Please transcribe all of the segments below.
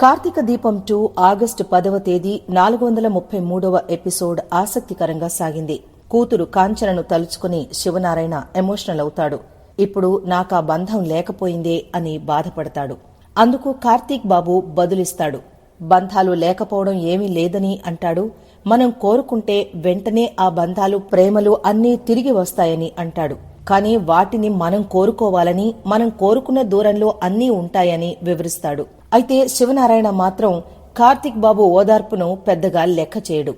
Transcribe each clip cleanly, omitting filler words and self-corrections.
కార్తీక దీపం 2 ఆగస్టు 10వ తేదీ 433వ ఎపిసోడ్ ఆసక్తికరంగా సాగింది. కూతురు కాంచనను తలుచుకుని శివనారాయణ ఎమోషనల్ అవుతాడు. ఇప్పుడు నాకా బంధం లేకపోయిందే అని బాధపడతాడు. అందుకు కార్తీక్ బాబు బదులిస్తాడు. బంధాలు లేకపోవడం ఏమీ లేదని అంటాడు. మనం కోరుకుంటే వెంటనే ఆ బంధాలు, ప్రేమలు అన్నీ తిరిగి వస్తాయని అంటాడు. కానీ వాటిని మనం కోరుకోవాలని, మనం కోరుకున్న దూరంలో అన్నీ ఉంటాయని వివరిస్తాడు. అయితే శివనారాయణ మాత్రం కార్తీక్ బాబు ఓదార్పును పెద్దగా లెక్క చేయడు.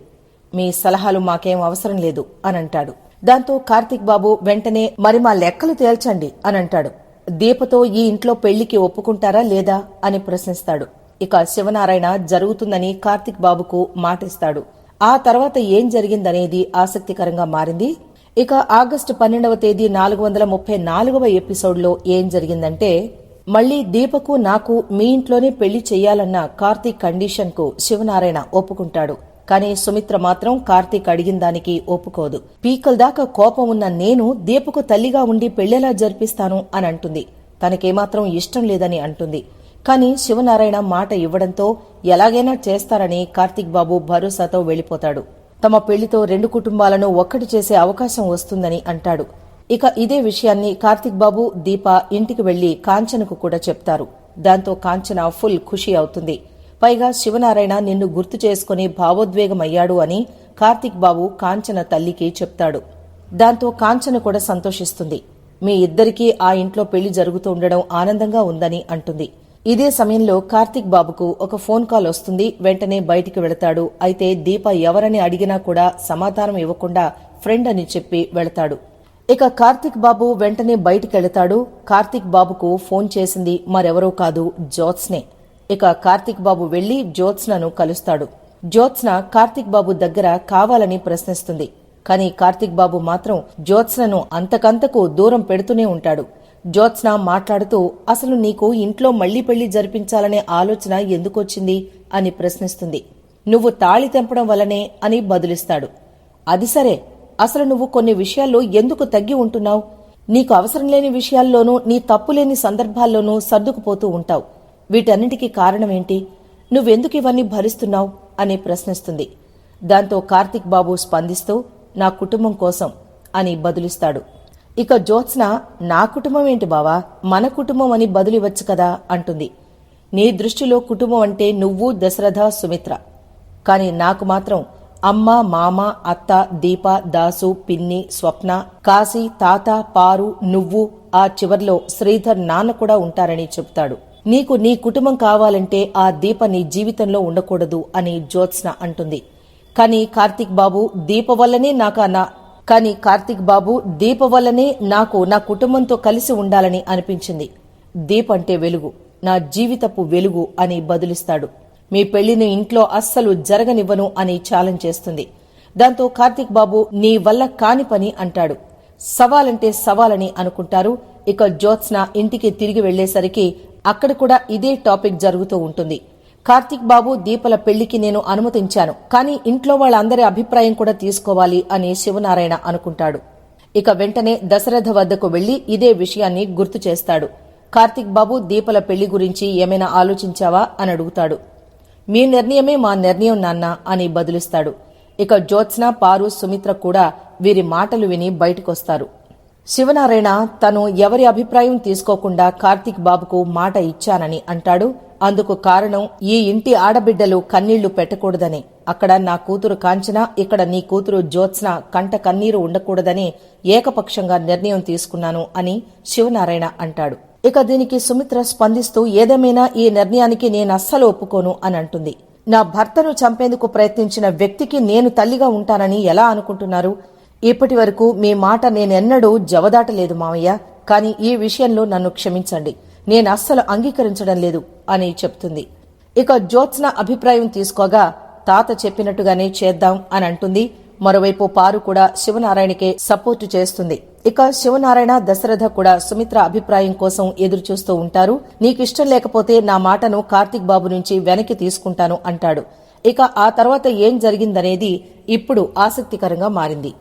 మీ సలహాలు మాకేం అవసరం లేదు అనంటాడు. దాంతో కార్తీక్ బాబు వెంటనే మరి మా లెక్కలు తేల్చండి అనంటాడు. దీపతో ఈ ఇంట్లో పెళ్లికి ఒప్పుకుంటారా లేదా అని ప్రశ్నిస్తాడు. ఇక శివనారాయణ జరుగుతుందని కార్తీక్ బాబుకు మాటిస్తాడు. ఆ తర్వాత ఏం జరిగిందనేది ఆసక్తికరంగా మారింది. ఇక ఆగస్టు 12వ తేదీ 434వ ఎపిసోడ్లో ఏం జరిగిందంటే, మళ్లీ దీపకు నాకు మీ ఇంట్లోనే పెళ్లి చెయ్యాలన్న కార్తీక్ కండిషన్కు శివనారాయణ ఒప్పుకుంటాడు. కానీ సుమిత్ర మాత్రం కార్తీక్ అడిగిన దానికి ఒప్పుకోదు. పీకల దాకా కోపం ఉన్న నేను దీపకు తల్లిగా ఉండి పెళ్లెలా జరిపిస్తాను అని అంటుంది. తనకేమాత్రం ఇష్టం లేదని అంటుంది. కానీ శివనారాయణ మాట ఇవ్వడంతో ఎలాగైనా చేస్తారని కార్తీక్ బాబు భరోసాతో వెళ్లిపోతాడు. తమ పెళ్లితో 2 కుటుంబాలను ఒక్కటి చేసే అవకాశం వస్తుందని అంటాడు. ఇక ఇదే విషయాన్ని కార్తీక్ బాబు, దీప ఇంటికి వెళ్లి కాంచనకు కూడా చెప్తారు. దాంతో కాంచన ఫుల్ ఖుషి అవుతుంది. పైగా శివనారాయణ నిన్ను గుర్తు చేసుకుని భావోద్వేగమయ్యాడు అని కార్తీక్ బాబు కాంచన తల్లికి చెప్తాడు. దాంతో కాంచన కూడా సంతోషిస్తుంది. మీ ఇద్దరికీ ఆ ఇంట్లో పెళ్లి జరుగుతూ ఉండడం ఆనందంగా ఉందని అంటుంది. ఇదే సమయంలో కార్తీక్ బాబుకు ఒక ఫోన్ కాల్ వస్తుంది. వెంటనే బయటికి వెళతాడు. అయితే దీప ఎవరని అడిగినా కూడా సమాధానం ఇవ్వకుండా ఫ్రెండ్ అని చెప్పి వెళతాడు. ఇక కార్తీక్ బాబు వెంటనే బయటికెళతాడు. కార్తీక్ బాబుకు ఫోన్ చేసింది మరెవరో కాదు, జ్యోత్స్నే. ఇక కార్తీక్ బాబు వెళ్లి జ్యోత్స్నను కలుస్తాడు. జ్యోత్స్న కార్తీక్ బాబు దగ్గర కావాలని ప్రశ్నిస్తుంది. కానీ కార్తీక్ బాబు మాత్రం జ్యోత్స్నను అంతకంతకు దూరం పెడుతూనే ఉంటాడు. జ్యోత్స్న మాట్లాడుతూ, అసలు నీకు ఇంట్లో మళ్లీ పెళ్లి జరిపించాలనే ఆలోచన ఎందుకొచ్చింది అని ప్రశ్నిస్తుంది. నువ్వు తాళి తెంపడం వల్లనే అని బదులిస్తాడు. అది సరే, అసలు నువ్వు కొన్ని విషయాల్లో ఎందుకు తగ్గి ఉంటున్నావు? నీకు అవసరం లేని విషయాల్లోనూ, నీ తప్పులేని సందర్భాల్లోనూ సర్దుకుపోతూ ఉంటావు. వీటన్నిటికీ కారణమేంటి? నువ్వెందుకు ఇవన్నీ భరిస్తున్నావు అని ప్రశ్నిస్తుంది. దాంతో కార్తీక్ బాబు స్పందిస్తూ, నా కుటుంబం కోసం అని బదులిస్తాడు. ఇక జ్యోత్స్న, నా కుటుంబం ఏంటి బావా, మన కుటుంబం అని బదులివచ్చు కదా అంటుంది. నీ దృష్టిలో కుటుంబం అంటే నువ్వు, దశరథ, సుమిత్ర. కాని నాకు మాత్రం అమ్మ, మామ, అత్త, దీప, దాసు, పిన్ని, స్వప్న, కాశీ, తాత, పారు, నువ్వు, ఆ చివర్లో శ్రీధర్ నాన్న కూడా ఉంటారని చెప్తాడు. నీకు నీ కుటుంబం కావాలంటే ఆ దీప నీ జీవితంలో ఉండకూడదు అని జ్యోత్స్న అంటుంది. కాని కార్తీక్ బాబు దీప వల్లనే నాకు నా కుటుంబంతో కలిసి ఉండాలని అనిపించింది. దీప అంటే వెలుగు, నా జీవితపు వెలుగు అని బదులిస్తాడు. మీ పెళ్లిని ఇంట్లో అస్సలు జరగనివ్వను అని ఛాలెంజ్ చేస్తుంది. దాంతో కార్తీక్ బాబు నీ వల్ల కాని పని అంటాడు. సవాలంటే సవాలని అనుకుంటారు. ఇక జ్యోత్స్న ఇంటికి తిరిగి వెళ్లేసరికి అక్కడ కూడా ఇదే టాపిక్ జరుగుతూ ఉంటుంది. కార్తీక్ బాబు, దీపల పెళ్లికి నేను అనుమతించాను, కానీ ఇంట్లో వాళ్ళందరి అభిప్రాయం కూడా తీసుకోవాలి అని శివనారాయణ అనుకుంటాడు. ఇక వెంటనే దశరథ వద్దకు వెళ్లి ఇదే విషయాన్ని గుర్తు చేస్తాడు. కార్తీక్ బాబు, దీపల పెళ్లి గురించి ఏమైనా ఆలోచించావా అని అడుగుతాడు. మీ నిర్ణయమే మా నిర్ణయం నాన్న అని బదులిస్తాడు. ఇక జ్యోత్స్న, పారు, సుమిత్ర కూడా వీరి మాటలు విని బయటకొస్తారు. శివనారాయణ తను ఎవరి అభిప్రాయం తీసుకోకుండా కార్తీక్ బాబుకు మాట ఇచ్చానని అంటాడు. అందుకు కారణం ఈ ఇంటి ఆడబిడ్డలు కన్నీళ్లు పెట్టకూడదని, అక్కడ నా కూతురు కాంచన, ఇక్కడ నీ కూతురు జ్యోత్స్న కంట కన్నీరు ఉండకూడదని ఏకపక్షంగా నిర్ణయం తీసుకున్నాను అని శివనారాయణ అంటాడు. ఇక దీనికి సుమిత్ర స్పందిస్తూ, ఏదేమైనా ఈ నిర్ణయానికి నేనస్సలు ఒప్పుకోను అని అంటుంది. నా భర్తను చంపేందుకు ప్రయత్నించిన వ్యక్తికి నేను తల్లిగా ఉంటానని ఎలా అనుకుంటున్నారు? ఇప్పటి వరకు మీ మాట నేనెన్నడూ జవదాటలేదు మావయ్య. కాని ఈ విషయంలో నన్ను క్షమించండి, నేనస్సలు అంగీకరించడం లేదు అని చెప్తుంది. ఇక జ్యోత్స్న అభిప్రాయం తీసుకోగా తాత చెప్పినట్టుగానే చేద్దాం అని అంటుంది. మరోవైపు పారు కూడా శివనారాయణకే సపోర్టు చేస్తుంది. ఇక శివనారాయణ, దశరథ కూడా సుమిత్ర అభిప్రాయం కోసం ఎదురుచూస్తూ ఉంటారు. నీకిష్టం లేకపోతే నా మాటను కార్తీక్ బాబు నుంచి వెనక్కి తీసుకుంటాను అంటాడు. ఇక ఆ తర్వాత ఏం జరిగిందనేది ఇప్పుడు ఆసక్తికరంగా మారింది.